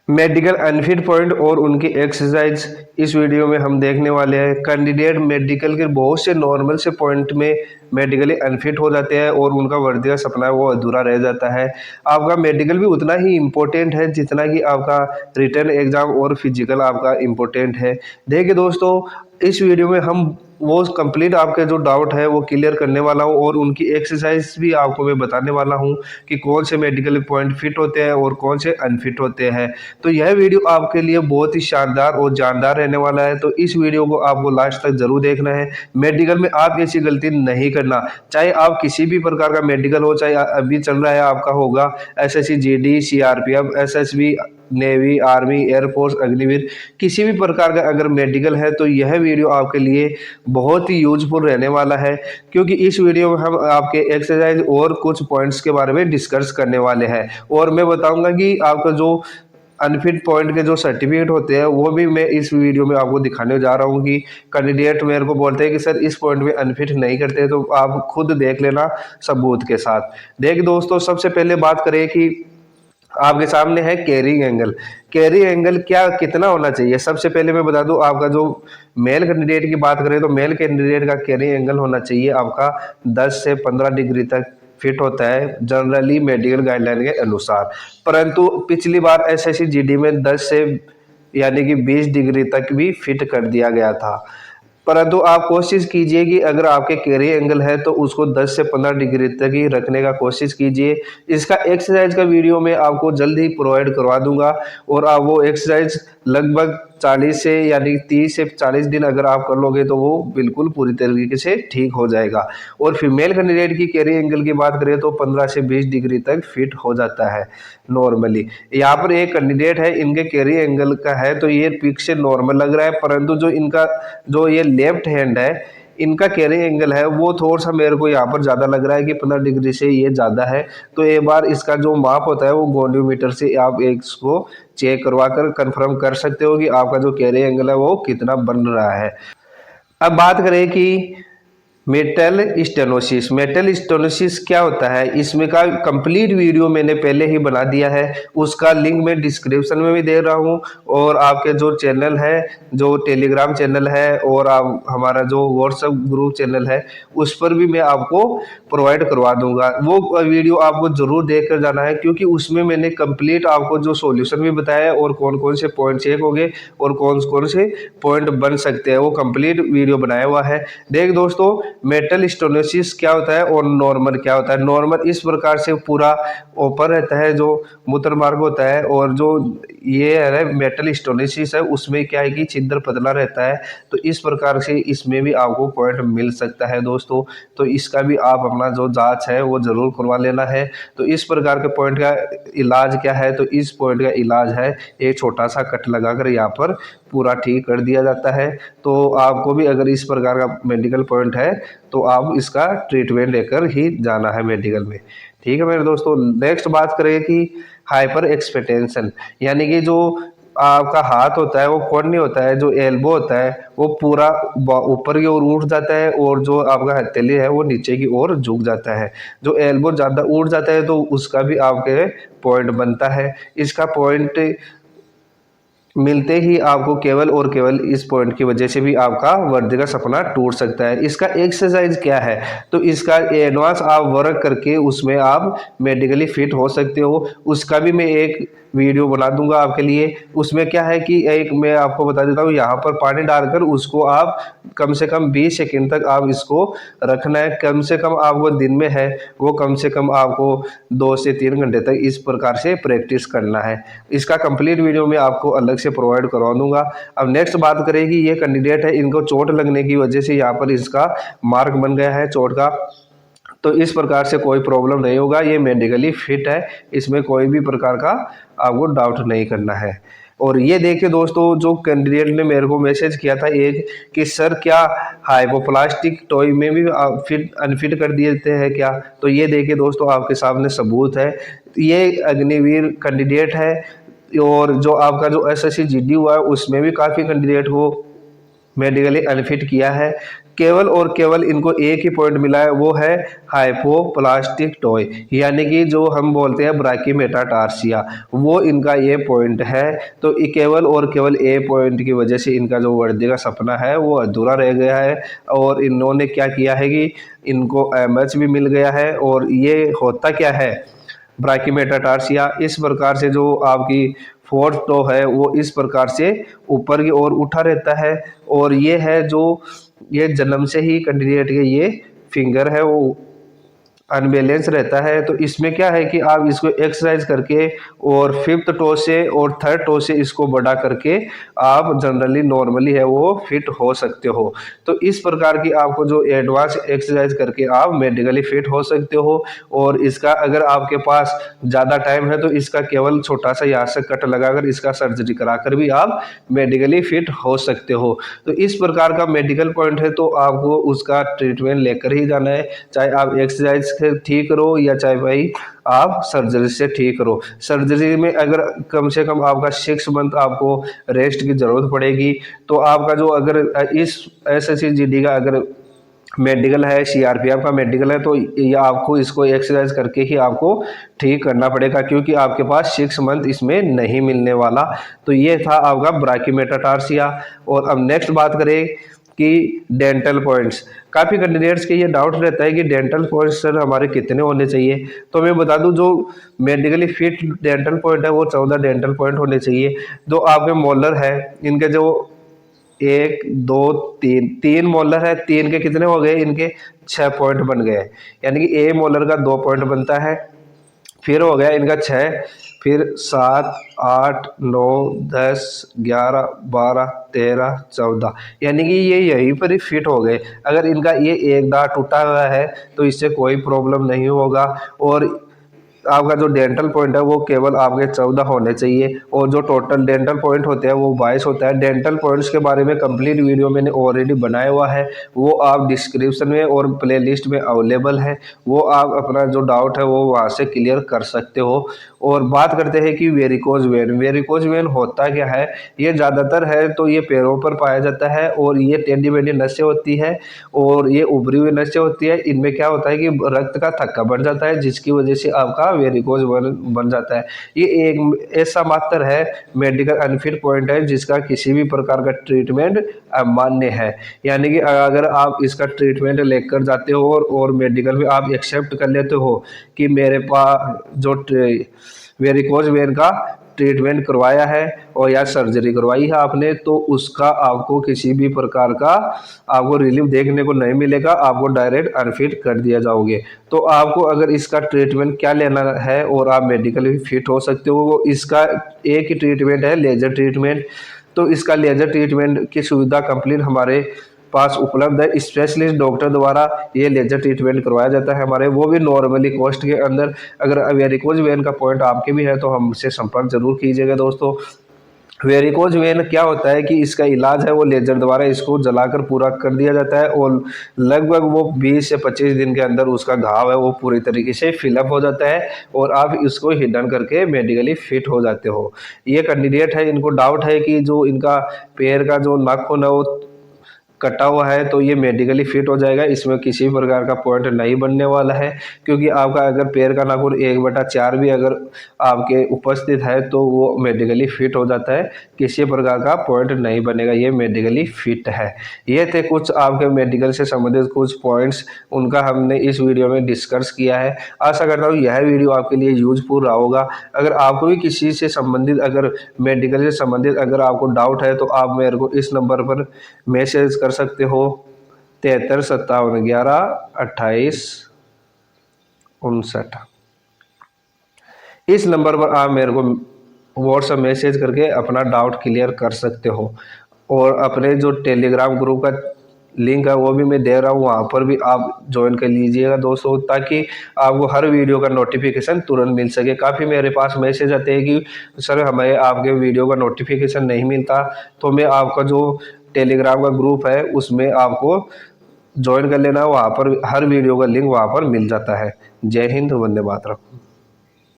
Medical unfit point और उनकी exercise इस वीडियो में हम देखने वाले हैं। कैंडिडेट मेडिकल के बहुत से नॉर्मल से पॉइंट में मेडिकली अनफिट हो जाते हैं और उनका वर्दी का सपना है वो अधूरा रह जाता है। आपका मेडिकल भी उतना ही इम्पोर्टेंट है जितना कि आपका रिटर्न एग्जाम और फिजिकल आपका इम्पोर्टेंट है। देखिए दोस्तों, इस वीडियो में हम वो कंप्लीट आपके जो डाउट है वो क्लियर करने वाला हूँ और उनकी एक्सरसाइज भी आपको मैं बताने वाला हूँ कि कौन से मेडिकल पॉइंट फिट होते हैं और कौन से अनफिट होते हैं। तो यह वीडियो आपके लिए बहुत ही शानदार और जानदार रहने वाला है, तो इस वीडियो को आपको लास्ट तक जरूर देखना है। मेडिकल में आप ऐसी गलती नहीं करना, चाहे आप किसी भी प्रकार का मेडिकल हो, चाहे अभी चल रहा है आपका होगा SSC GD CRPF SSB navy army air force Agniveer, किसी भी प्रकार का अगर मेडिकल है तो यह वीडियो आपके लिए बहुत ही यूजफुल रहने वाला है, क्योंकि इस वीडियो में हम आपके एक्सरसाइज और कुछ पॉइंट्स के बारे में डिस्कस करने वाले हैं और मैं बताऊंगा कि आपका जो अनफिट पॉइंट के जो सर्टिफिकेट होते हैं वो भी मैं इस वीडियो में आपको दिखाने जा रहा हूँ कि कैंडिडेट मेरे को बोलते हैं कि सर इस पॉइंट में अनफिट नहीं करते, तो आप खुद देख लेना सबूत के साथ। देख दोस्तों, सबसे पहले बात करें कि आपके सामने है कैरिंग एंगल। कैरिंग एंगल क्या कितना होना चाहिए, सबसे पहले मैं बता दूं आपका जो मेल कैंडिडेट की बात करें तो मेल कैंडिडेट का कैरिंग एंगल होना चाहिए आपका 10 से 15 डिग्री तक फिट होता है जनरली मेडिकल गाइडलाइन के अनुसार। परंतु पिछली बार एसएससी जीडी में 10 से यानी कि 20 डिग्री तक भी फिट कर दिया गया था। परंतु आप कोशिश कीजिए कि अगर आपके कैरी एंगल है तो उसको 10 से 15 डिग्री तक ही रखने का कोशिश कीजिए। इसका एक्सरसाइज का वीडियो मैं आपको जल्द ही प्रोवाइड करवा दूंगा और आप वो एक्सरसाइज लगभग 40 से यानी 30 से 40 दिन अगर आप कर लोगे तो वो बिल्कुल पूरी तरीके से ठीक हो जाएगा। और फीमेल कैंडिडेट की कैरी एंगल की बात करें तो 15 से 20 डिग्री तक फिट हो जाता है नॉर्मली। यहाँ पर एक कैंडिडेट है, इनके कैरी एंगल का है तो ये पिक से नॉर्मल लग रहा है, परंतु जो इनका जो ये लेफ्ट हैंड है इनका कैरिंग एंगल है वो थोड़ा सा मेरे को यहाँ पर ज़्यादा लग रहा है कि 15 डिग्री से ये ज़्यादा है। तो एक बार इसका जो माप होता है वो गोनियोमीटर से आप इसको चेक करवा कर कंफर्म कर सकते हो कि आपका जो कैरिंग एंगल है वो कितना बन रहा है। अब बात करें कि मेटल स्टेनोसिस। मेटल स्टेनोसिस क्या होता है, इसमें का कंप्लीट वीडियो मैंने पहले ही बना दिया है, उसका लिंक मैं डिस्क्रिप्शन में भी दे रहा हूँ और आपके जो चैनल है जो टेलीग्राम चैनल है और आप हमारा जो व्हाट्सएप ग्रुप चैनल है उस पर भी मैं आपको प्रोवाइड करवा दूंगा। वो वीडियो आपको जरूर देख कर जाना है, क्योंकि उसमें मैंने कंप्लीट आपको जो सॉल्यूशन भी बताया है और कौन कौन से पॉइंट चेक होंगे और कौन कौन से पॉइंट बन सकते हैं वो कंप्लीट वीडियो बनाया हुआ है। देख दोस्तों, मेटल स्टेनोसिस क्या होता है और नॉर्मल क्या होता है। नॉर्मल इस प्रकार से पूरा ओपन रहता है जो मूत्र मार्ग होता है, और जो ये है मेटल स्टेनोसिस है उसमें क्या है कि छिद्र पतला रहता है। तो इस प्रकार से इसमें भी आपको पॉइंट मिल सकता है दोस्तों, तो इसका भी आप अपना जो जांच है वो जरूर करवा लेना है। तो इस प्रकार के पॉइंट का इलाज क्या है, तो इस पॉइंट का इलाज है एक छोटा सा कट लगाकर यहाँ पर पूरा ठीक कर दिया जाता है। तो आपको भी अगर इस प्रकार का मेडिकल पॉइंट है तो आप इसका ट्रीटमेंट लेकर ही जाना है मेडिकल में। ठीक है मेरे दोस्तों, नेक्स्ट बात करें कि हाइपर एक्सपेंटेशन, यानी कि जो आपका हाथ होता है वो कौन होता है, जो एल्बो होता है वो पूरा ऊपर की ओर उठ जाता है और जो आपका हथेली है वो नीचे की ओर झुक जाता है। जो एल्बो ज़्यादा उठ जाता है तो उसका भी आपके पॉइंट बनता है। इसका पॉइंट मिलते ही आपको केवल और केवल इस पॉइंट की वजह से भी आपका वर्दी का सपना टूट सकता है। इसका एक्सरसाइज क्या है, तो इसका एडवांस आप वर्क करके उसमें आप मेडिकली फिट हो सकते हो। उसका भी मैं एक वीडियो बना दूंगा आपके लिए। उसमें क्या है कि एक मैं आपको बता देता हूँ, यहाँ पर पानी डालकर उसको आप कम से कम 20 सेकंड तक आप इसको रखना है। कम से कम आपको दिन में है वो कम से कम आपको 2 से 3 घंटे तक इस प्रकार से प्रैक्टिस करना है। इसका कंप्लीट वीडियो मैं आपको अलग से प्रोवाइड करवा दूंगा। अब नेक्स्ट बात करें कि ये कैंडिडेट है, इनको चोट लगने की वजह से यहाँ पर इसका मार्क बन गया है चोट का, तो इस प्रकार से कोई प्रॉब्लम नहीं होगा, ये मेडिकली फिट है, इसमें कोई भी प्रकार का आपको डाउट नहीं करना है। और ये देखिए दोस्तों, जो कैंडिडेट ने मेरे को मैसेज किया था एक कि सर क्या हाइपोप्लास्टिक टॉय में भी आप फिट अनफिट कर देते हैं क्या, तो ये देखिए दोस्तों आपके सामने सबूत है। ये अग्निवीर कैंडिडेट है और जो आपका जो एसएससी जीडी हुआ है उसमें भी काफ़ी कैंडिडेट को मेडिकली अनफिट किया है। केवल और केवल इनको एक ही पॉइंट मिला है, वो है हाइपोप्लास्टिक टॉय, यानी कि जो हम बोलते हैं ब्राकीमेटाटार्सिया, वो इनका ये पॉइंट है। तो केवल और केवल ए पॉइंट की वजह से इनका जो वर्दी का सपना है वो अधूरा रह गया है। और इन्होंने क्या किया है कि इनको एमएच भी मिल गया है। और ये होता क्या है ब्राकीमेटाटार्सिया, इस प्रकार से जो आपकी फोर्थ टो है वो इस प्रकार से ऊपर की ओर उठा रहता है। और ये है जो ये जन्म से ही कैंडिडेट के ये फिंगर है वो अनबैलेंस रहता है। तो इसमें क्या है कि आप इसको एक्सरसाइज करके और फिफ्थ टो से और थर्ड टो से इसको बड़ा करके आप जनरली नॉर्मली है वो फिट हो सकते हो। तो इस प्रकार की आपको जो एडवांस एक्सरसाइज करके आप मेडिकली फिट हो सकते हो। और इसका अगर आपके पास ज़्यादा टाइम है तो इसका केवल छोटा सा यहाँ से कट लगाकर इसका सर्जरी कराकर भी आप मेडिकली फिट हो सकते हो। तो इस प्रकार का मेडिकल पॉइंट है, तो आपको उसका ट्रीटमेंट लेकर ही जाना है, चाहे आप एक्सरसाइज से ठीक रहो या चाहे भाई आप सर्जरी से ठीक रहो। सर्जरी में अगर कम से कम आपका 6 मंथ आपको रेस्ट की ज़रूरत पड़ेगी। तो आपका जो अगर इस SSCGD का अगर मेडिकल है, CRPF का मेडिकल है, तो ये आपको इसको एक्सरसाइज करके ही आपको ठीक करना पड़ेगा, क्योंकि आपके पास 6 मंथ इसमें नहीं मिलने वाला। तो ये था आपका ब्राकीमेटाटार्सिया। और अब नेक्स्ट बात करें कि डेंटल पॉइंट्स। काफ़ी कैंडिडेट्स के ये डाउट रहता है कि डेंटल पॉइंट्स सर हमारे कितने होने चाहिए। तो मैं बता दूं जो मेडिकली फिट डेंटल पॉइंट है वो 14 डेंटल पॉइंट होने चाहिए। जो आपके मोलर है इनके जो 1 2 3 मोलर है, 3 के कितने हो गए, इनके 6 पॉइंट बन गए। यानी कि ए मोलर का 2 पॉइंट बनता है, फिर हो गया इनका 6, फिर 7 8 9 10 11 12 13 14, यानी कि ये यहीं पर ही फिट हो गए। अगर इनका ये एक दांत टूटा हुआ है तो इससे कोई प्रॉब्लम नहीं होगा। और आपका जो डेंटल पॉइंट है वो केवल आपके 14 होने चाहिए। और जो टोटल डेंटल पॉइंट होते हैं वो 22 होता है। डेंटल पॉइंट्स के बारे में कंप्लीट वीडियो मैंने ऑलरेडी बनाया हुआ है, वो आप डिस्क्रिप्शन में और प्लेलिस्ट में अवेलेबल है, वो आप अपना जो डाउट है वो वहाँ से क्लियर कर सकते हो। और बात करते हैं कि वेरिकोज वेन। वेरिकोज वेन होता क्या है, ये ज़्यादातर है तो ये पैरों पर पाया जाता है। और ये टेढ़ी मेढ़ी नसें होती है और ये उभरी हुई नसें होती है। इनमें क्या होता है कि रक्त का थक्का बढ़ जाता है, जिसकी वजह से आपका वेरिकोज बन जाता है। ये एक ऐसा मात्र है मेडिकल अनफिट पॉइंट है जिसका किसी भी प्रकार का ट्रीटमेंट अमान्य है। यानी कि अगर आप इसका ट्रीटमेंट लेकर जाते हो और मेडिकल में आप एक्सेप्ट कर लेते हो कि मेरे पास जो वेरिकोज वेन का ट्रीटमेंट करवाया है और या सर्जरी करवाई है आपने, तो उसका आपको किसी भी प्रकार का आपको रिलीफ देखने को नहीं मिलेगा, आपको डायरेक्ट अनफिट कर दिया जाओगे। तो आपको अगर इसका ट्रीटमेंट क्या लेना है और आप मेडिकली फिट हो सकते हो, वो इसका एक ही ट्रीटमेंट है, लेजर ट्रीटमेंट। तो इसका लेजर ट्रीटमेंट की सुविधा कंप्लीट हमारे पास उपलब्ध है। स्पेशलिस्ट डॉक्टर द्वारा ये लेजर ट्रीटमेंट करवाया जाता है हमारे, वो भी नॉर्मली कॉस्ट के अंदर। अगर वेरिकोज वेन का पॉइंट आपके भी है तो हमसे संपर्क जरूर कीजिएगा दोस्तों। वेरिकोज वेन क्या होता है कि इसका इलाज है वो लेजर द्वारा इसको जलाकर पूरा कर दिया जाता है और लगभग वो 20 से 25 दिन के अंदर उसका घाव है वो पूरी तरीके से फिलअप हो जाता है और आप इसको हिडन करके मेडिकली फिट हो जाते हो। ये कैंडिडेट है, इनको डाउट है कि जो इनका पैर का जो नाखून है वो कटा हुआ है तो ये मेडिकली फिट हो जाएगा, इसमें किसी प्रकार का पॉइंट नहीं बनने वाला है। क्योंकि आपका अगर पैर का नाखून 1/4 भी अगर आपके उपस्थित है तो वो मेडिकली फिट हो जाता है, किसी प्रकार का पॉइंट नहीं बनेगा, ये मेडिकली फिट है। ये थे कुछ आपके मेडिकल से संबंधित कुछ पॉइंट्स, उनका हमने इस वीडियो में डिस्कस किया है। आशा करता हूँ यह वीडियो आपके लिए यूजफुल रहा होगा। अगर आपको भी किसी से संबंधित अगर मेडिकल से संबंधित अगर आपको डाउट है तो आप मेरे को इस नंबर पर मैसेज कर सकते हो 73 57 11 28 59। इस नंबर पर आप मेरे को व्हाट्सएप मैसेज करके अपना डाउट क्लियर कर सकते हो। और अपने जो टेलीग्राम ग्रुप का लिंक है वो भी मैं दे रहा हूँ, वहाँ पर भी आप ज्वाइन कर लीजिएगा दोस्तों, ताकि आपको हर वीडियो का नोटिफिकेशन तुरंत मिल सके। काफ़ी मेरे पास मैसेज आते हैं कि सर हमें आपके वीडियो का नोटिफिकेशन नहीं मिलता, तो मैं आपका जो टेलीग्राम का ग्रुप है उसमें आपको ज्वाइन कर लेना, वहाँ पर हर वीडियो का लिंक वहाँ पर मिल जाता है। जय हिंद, वंदे मातरम।